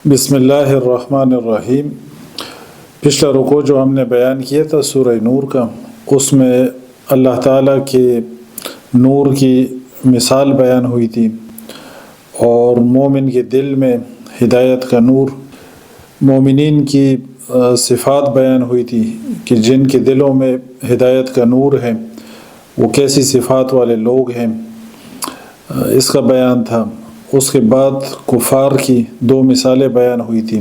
بسم اللہ الرحمن الرحیم۔ پچھلا رکوع جو ہم نے بیان کیا تھا سورہ نور کا، اس میں اللہ تعالیٰ کے نور کی مثال بیان ہوئی تھی اور مومن کے دل میں ہدایت کا نور، مومنین کی صفات بیان ہوئی تھی کہ جن کے دلوں میں ہدایت کا نور ہے وہ کیسی صفات والے لوگ ہیں، اس کا بیان تھا۔ اس کے بعد کفار کی دو مثالیں بیان ہوئی تھیں۔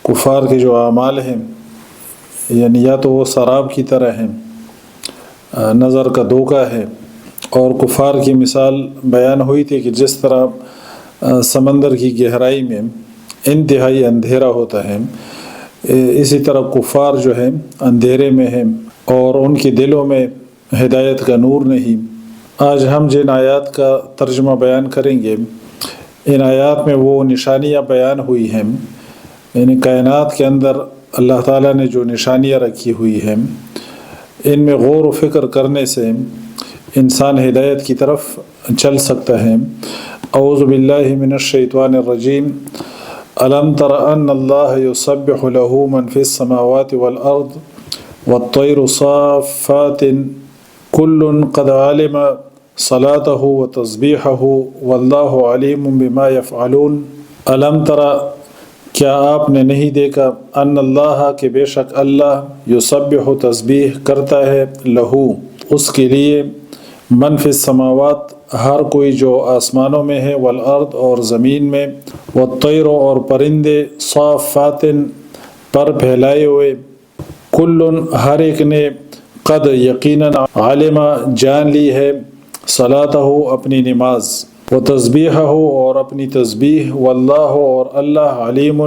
کفار کے جو اعمال ہیں، یعنی یا تو وہ سراب کی طرح ہیں، نظر کا دھوکہ ہے، اور کفار کی مثال بیان ہوئی تھی کہ جس طرح سمندر کی گہرائی میں انتہائی اندھیرا ہوتا ہے، اسی طرح کفار جو ہیں اندھیرے میں ہیں اور ان کے دلوں میں ہدایت کا نور نہیں۔ آج ہم جن آیات کا ترجمہ بیان کریں گے، ان آیات میں وہ نشانیاں بیان ہوئی ہیں، یعنی کائنات کے اندر اللہ تعالیٰ نے جو نشانیاں رکھی ہوئی ہیں، ان میں غور و فکر کرنے سے انسان ہدایت کی طرف چل سکتا ہے۔ اعوذ باللہ من الشیطان الرجیم۔ الم تر ان اللہ یسبح له من فی السماوات والارض والطیر صافات کل قد علم صلاته وتسبیحه واللہ علیم بما یفعلون۔ الم ترى، کیا آپ نے نہیں دیکھا، ان اللہ کہ بے شک اللہ یسبح تسبیح کرتا ہے، لہو اس کے لیے، من فی السماوات ہر کوئی جو آسمانوں میں ہے، والارض اور زمین میں، والطیر اور پرندے، صافات پر پھیلائے ہوئے، کل ہر ایک نے، قد یقیناً، علم جان لی ہے، صلاتہ اپنی نماز، و تسبیحہ اور اپنی تسبیح، واللہ اور اللہ، علیم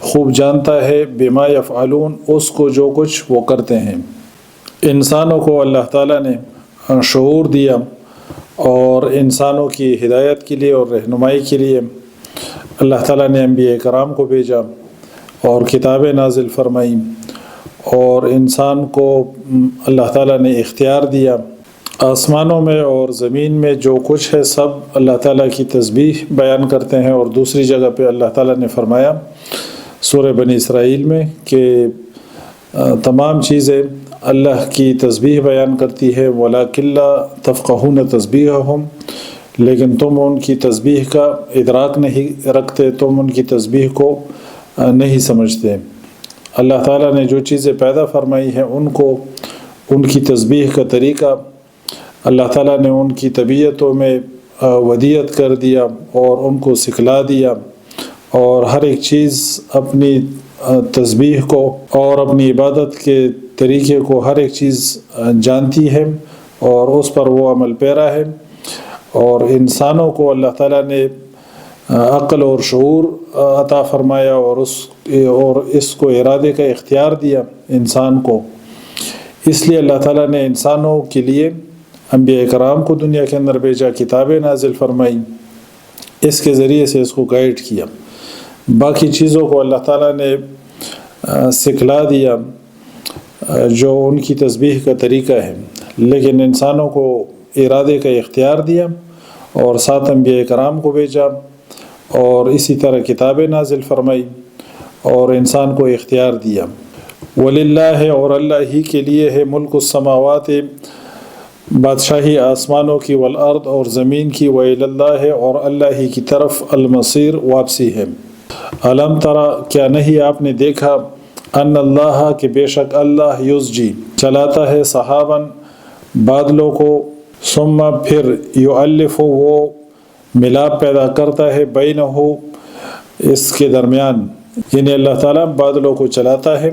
خوب جانتا ہے، بما یفعلون اس کو جو کچھ وہ کرتے ہیں۔ انسانوں کو اللہ تعالیٰ نے شعور دیا اور انسانوں کی ہدایت کے لیے اور رہنمائی کے لیے اللہ تعالیٰ نے انبیاء کرام کو بھیجا اور کتابیں نازل فرمائیں، اور انسان کو اللہ تعالیٰ نے اختیار دیا۔ آسمانوں میں اور زمین میں جو کچھ ہے سب اللہ تعالیٰ کی تسبیح بیان کرتے ہیں، اور دوسری جگہ پہ اللہ تعالیٰ نے فرمایا سورہ بنی اسرائیل میں کہ تمام چیزیں اللہ کی تسبیح بیان کرتی ہے، وَلَٰكِن لَا تَفْقَهُونَ تَسْبِيحَهُمْ، لیکن تم ان کی تسبیح کا ادراک نہیں رکھتے، تم ان کی تسبیح کو نہیں سمجھتے۔ اللہ تعالیٰ نے جو چیزیں پیدا فرمائی ہیں ان کو، ان کی تسبیح کا طریقہ اللہ تعالیٰ نے ان کی طبیعتوں میں ودیت کر دیا اور ان کو سکھلا دیا، اور ہر ایک چیز اپنی تسبیح کو اور اپنی عبادت کے طریقے کو ہر ایک چیز جانتی ہے اور اس پر وہ عمل پیرا ہے۔ اور انسانوں کو اللہ تعالیٰ نے عقل اور شعور عطا فرمایا اور اس کو ارادے کا اختیار دیا انسان کو۔ اس لیے اللہ تعالیٰ نے انسانوں کے لیے انبیاء کرام کو دنیا کے اندر بھیجا، کتابیں نازل فرمائیں، اس کے ذریعے سے اس کو گائیڈ کیا۔ باقی چیزوں کو اللہ تعالیٰ نے سکھلا دیا جو ان کی تسبیح کا طریقہ ہے، لیکن انسانوں کو ارادے کا اختیار دیا اور ساتھ انبیاء کرام کو بھیجا اور اسی طرح کتابیں نازل فرمائی اور انسان کو اختیار دیا۔ وَلِلَّهِ اور اللہ ہی کے لیے ہے، ملک السماوات بادشاہی آسمانوں کی، والارض اور زمین کی، وَإِلَى اللَّهِ اور اللہ ہی کی طرف، المصیر واپسی ہے۔ الم ترى، کیا نہیں آپ نے دیکھا، ان اللہ کہ بے شک اللہ، یزجی چلاتا ہے، سحاباً بادلوں کو، ثم پھر، یؤلف وہ ملاپ پیدا کرتا ہے، بینہ اس کے درمیان، یعنی اللہ تعالیٰ بادلوں کو چلاتا ہے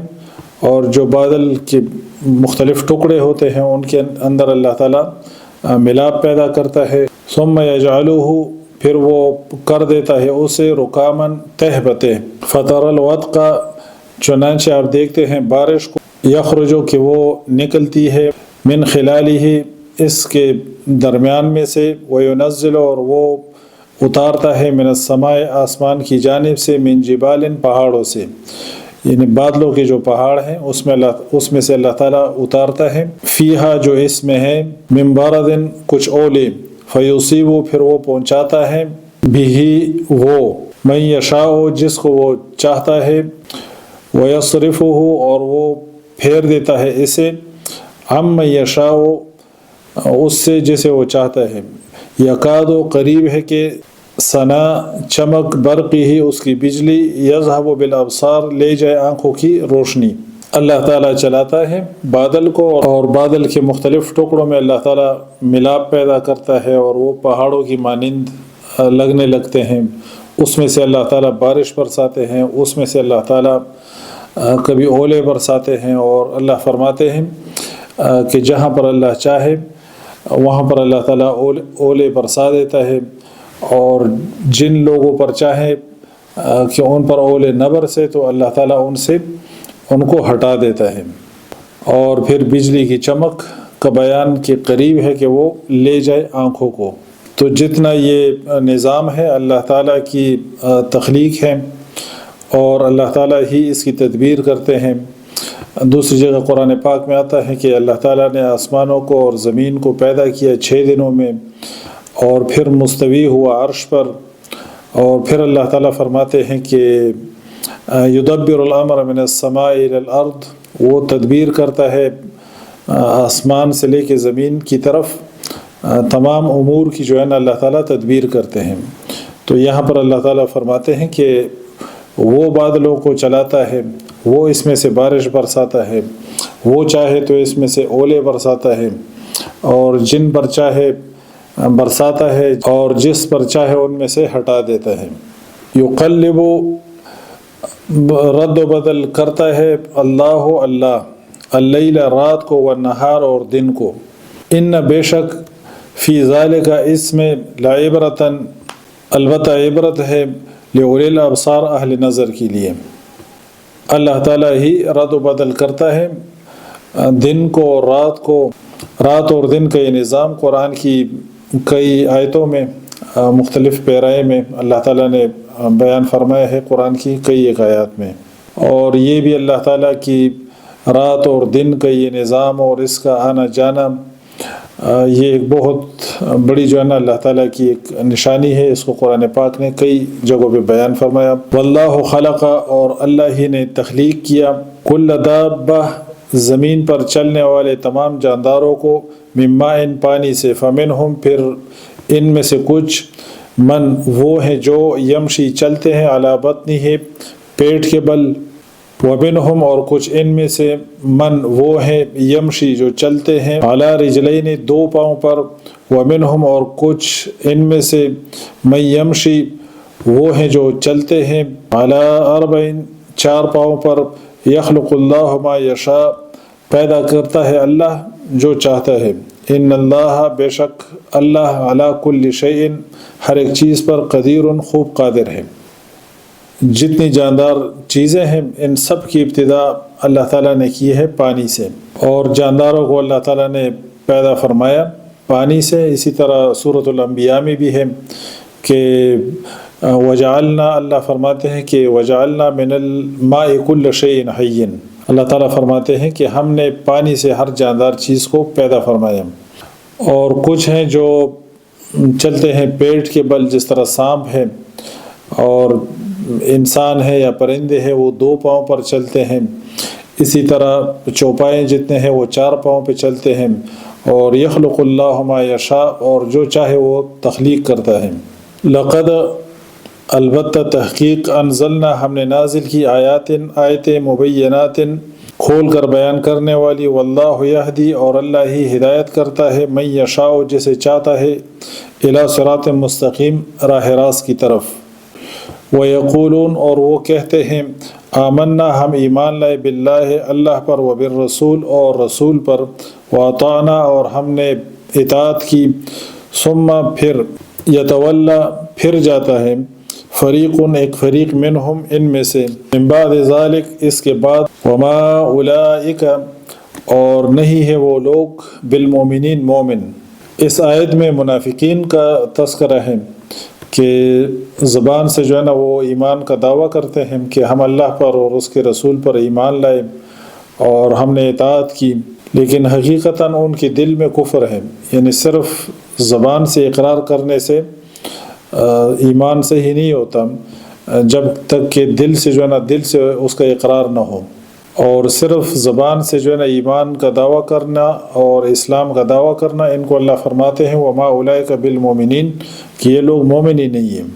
اور جو بادل کے مختلف ٹکڑے ہوتے ہیں ان کے اندر اللہ تعالیٰ ملاپ پیدا کرتا ہے، ثم یجعلہ پھر وہ کر دیتا ہے اسے، رکاماً تہ بتہ، فتر الودق چنانچہ آپ دیکھتے ہیں بارش کو، یخرجو کہ وہ نکلتی ہے، من خلالہ اس کے درمیان میں سے، وینزل اور وہ اتارتا ہے، من السماء آسمان کی جانب سے، من جبال پہاڑوں سے، یعنی بادلوں کے جو پہاڑ ہیں اس میں سے اللہ تعالیٰ اتارتا ہے، فیہا جو اس میں ہے، من برد کچھ اولے، فیصیب پھر وہ پہنچاتا ہے، بھی وہ من یشاء جس کو وہ چاہتا ہے، ویصرفہ اور وہ پھیر دیتا ہے اسے، عم من یشاء اس سے جسے وہ چاہتا ہے، یکاد قریب ہے کہ ثنا چمک برقی ہی اس کی بجلی، یذہب بالابصار لے جائے آنکھوں کی روشنی۔ اللہ تعالیٰ چلاتا ہے بادل کو، اور بادل کے مختلف ٹکڑوں میں اللہ تعالیٰ ملاپ پیدا کرتا ہے اور وہ پہاڑوں کی مانند لگنے لگتے ہیں۔ اس میں سے اللہ تعالیٰ بارش برساتے ہیں، اس میں سے اللہ تعالیٰ کبھی اولے برساتے ہیں، اور اللہ فرماتے ہیں کہ جہاں پر اللہ چاہے وہاں پر اللہ تعالیٰ اولے برسا دیتا ہے، اور جن لوگوں پر چاہے کہ ان پر اولے نہ برسے تو اللہ تعالیٰ ان کو ہٹا دیتا ہے۔ اور پھر بجلی کی چمک کا بیان کے قریب ہے کہ وہ لے جائے آنکھوں کو۔ تو جتنا یہ نظام ہے اللہ تعالیٰ کی تخلیق ہے، اور اللہ تعالیٰ ہی اس کی تدبیر کرتے ہیں۔ دوسری جگہ قرآن پاک میں آتا ہے کہ اللہ تعالیٰ نے آسمانوں کو اور زمین کو پیدا کیا 6 دنوں میں، اور پھر مستوی ہوا عرش پر، اور پھر اللہ تعالیٰ فرماتے ہیں کہ یدبر الامر من السماء الى الارض، وہ تدبیر کرتا ہے آسمان سے لے کے زمین کی طرف، تمام امور کی جو ہے نا اللہ تعالیٰ تدبیر کرتے ہیں۔ تو یہاں پر اللہ تعالیٰ فرماتے ہیں کہ وہ بادلوں کو چلاتا ہے، وہ اس میں سے بارش برساتا ہے، وہ چاہے تو اس میں سے اولے برساتا ہے، اور جن پر چاہے برساتا ہے، اور جس پر چاہے ان میں سے ہٹا دیتا ہے۔ یقلب رد و بدل کرتا ہے اللہ اللیل رات کو، والنہار اور دن کو، ان بے شک فی ذالک اس میں لعبرتاً البتہ عبرت ہے، لأولی الابصار اہل نظر کے لیے۔ اللہ تعالیٰ ہی رد و بدل کرتا ہے دن کو اور رات کو، رات اور دن کا یہ نظام قرآن کی کئی آیتوں میں مختلف پیرائے میں اللہ تعالیٰ نے بیان فرمایا ہے، قرآن کی کئی ایک آیات میں۔ اور یہ بھی اللہ تعالیٰ کی رات اور دن کا یہ نظام اور اس کا آنا جانا، یہ ایک بہت بڑی جو ہے نا اللہ تعالیٰ کی ایک نشانی ہے۔ اس کو قرآن پاک نے کئی جگہوں پہ بیان فرمایا۔ واللہ خلق اور اللہ ہی نے تخلیق کیا، کل دابہ زمین پر چلنے والے تمام جانداروں کو، من ماء پانی سے، فمنہم پھر ان میں سے کچھ، من وہ ہیں جو یمشی چلتے ہیں، علی بطنہ پیٹ کے بل، ومنہم اور کچھ ان میں سے، من وہ ہیں یمشی جو چلتے ہیں، علی رجلین 2 پاؤں پر، ومنہم اور کچھ ان میں سے، من یمشی وہ ہیں جو چلتے ہیں، علی 4 4 پاؤں پر، یخلق اللہ ما یشاء پیدا کرتا ہے اللہ جو چاہتا ہے، ان اللہ بے شک اللہ علی کل شیء ہر ایک چیز پر، قدیر خوب قادر ہے۔ جتنی جاندار چیزیں ہیں ان سب کی ابتدا اللہ تعالیٰ نے کی ہے پانی سے، اور جانداروں کو اللہ تعالیٰ نے پیدا فرمایا پانی سے۔ اسی طرح سورۃ الانبیاء میں بھی ہے کہ وجعلنا، اللہ فرماتے ہیں کہ وجعلنا من الماء کل شیء حی، اللہ تعالیٰ فرماتے ہیں کہ ہم نے پانی سے ہر جاندار چیز کو پیدا فرمایا۔ اور کچھ ہیں جو چلتے ہیں پیٹ کے بل، جس طرح سانپ ہے، اور انسان ہے یا پرندے ہیں وہ 2 پاؤں پر چلتے ہیں۔ اسی طرح چوپائے جتنے ہیں وہ 4 پاؤں پہ چلتے ہیں۔ اور یخلق اللہ ما یشاء اور جو چاہے وہ تخلیق کرتا ہے۔ لقد البتہ تحقیق، انزلنا ہم نے نازل کی، آیتیں مبینات کھول کر بیان کرنے والی، واللہ یہدی اور اللہ ہی ہدایت کرتا ہے، من یشاء جسے چاہتا ہے، الی صراط مستقیم راہ راست کی طرف۔ وَيَقُولُونَ اور وہ کہتے ہیں، آمنا ہم ایمان لائے، باللہ اللہ پر، وبالرسول اور رسول پر، وَأَطَعْنَا اور ہم نے اطاعت کی، ثم پھر، یتولا پھر جاتا ہے، فریقٌ ایک فریق، منہم ان میں سے، من بعد ذالک اس کے بعد، وما اولئک اور نہیں ہے وہ لوگ، بالمؤمنین مومن۔ اس آیت میں منافقین کا تذکرہ ہے کہ زبان سے جو ہے نا وہ ایمان کا دعویٰ کرتے ہیں کہ ہم اللہ پر اور اس کے رسول پر ایمان لائے اور ہم نے اطاعت کی، لیکن حقیقتاً ان کے دل میں کفر ہے، یعنی صرف زبان سے اقرار کرنے سے ایمان سے ہی نہیں ہوتا، جب تک کہ دل سے جو ہے نا دل سے اس کا اقرار نہ ہو، اور صرف زبان سے جو ہے نا ایمان کا دعویٰ کرنا اور اسلام کا دعویٰ کرنا، ان کو اللہ فرماتے ہیں وما اولئک بالمؤمنین، کہ یہ لوگ مومن ہی نہیں ہیں۔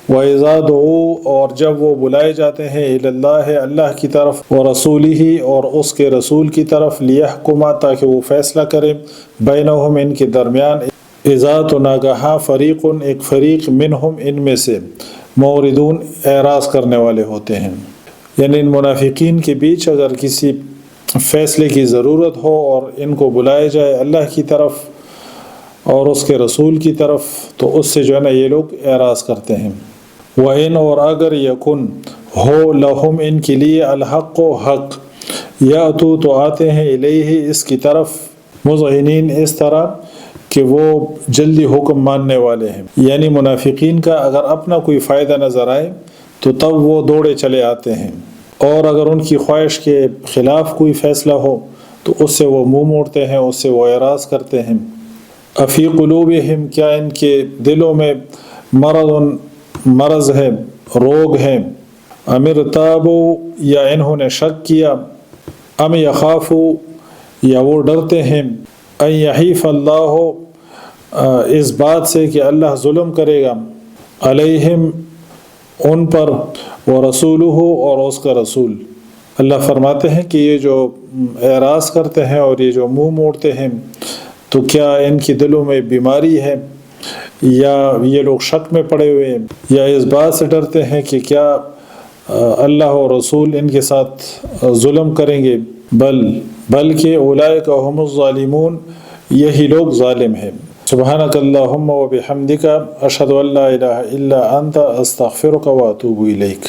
وَإِذَا دُعُوا، اور جب وہ بلائے جاتے ہیں الی اللہ، اللہ کی طرف، وَرَسُولِهِ، اور اس کے رسول کی طرف، لِيَحْكُمَ، تاکہ وہ فیصلہ کرے، بینہم، ان کے درمیان، اذا، تو ناگہاں، فریق، ایک فریق، منہم، ان میں سے، موردون، اعراض کرنے والے ہوتے ہیں۔ یعنی ان منافقین کے بیچ اگر کسی فیصلے کی ضرورت ہو اور ان کو بلائے جائے اللہ کی طرف اور اس کے رسول کی طرف، تو اس سے جو ہے نا یہ لوگ اعراض کرتے ہیں۔ وَإِنْ، اور اگر، یکن، ہو، لہم، ان کے لیے، الحق، و حق، یاتو، تو آتے ہیں، الیہ، اس کی طرف، مذعنین، اس طرح کہ وہ جلدی حکم ماننے والے ہیں۔ یعنی منافقین کا اگر اپنا کوئی فائدہ نظر آئے تو تب وہ دوڑے چلے آتے ہیں، اور اگر ان کی خواہش کے خلاف کوئی فیصلہ ہو تو اس سے وہ منہ موڑتے ہیں، اس سے وہ اعراض کرتے ہیں۔ افی قلوبہم، کیا ان کے دلوں میں، مرض ہے، روگ ہے، ام ارتابوا، یا انہوں نے شک کیا، ام یخافوا، یا وہ ڈرتے ہیں، ان یحیف اللہ، اس بات سے کہ اللہ ظلم کرے گا، علیہم، ان پر، ورسولہ، اور اس کا رسول۔ اللہ فرماتے ہیں کہ یہ جو اعراض کرتے ہیں اور یہ جو منہ موڑتے ہیں، تو کیا ان کی دلوں میں بیماری ہے، یا یہ لوگ شک میں پڑے ہوئے ہیں، یا اس بات سے ڈرتے ہیں کہ کیا اللہ اور رسول ان کے ساتھ ظلم کریں گے؟ بلکہ اولئک هم الظالمون، یہی لوگ ظالم ہیں۔ سبحانک اللہم و بحمدک، اشہد ان لا الہ الا انت، استغفرک و اتوب الیک۔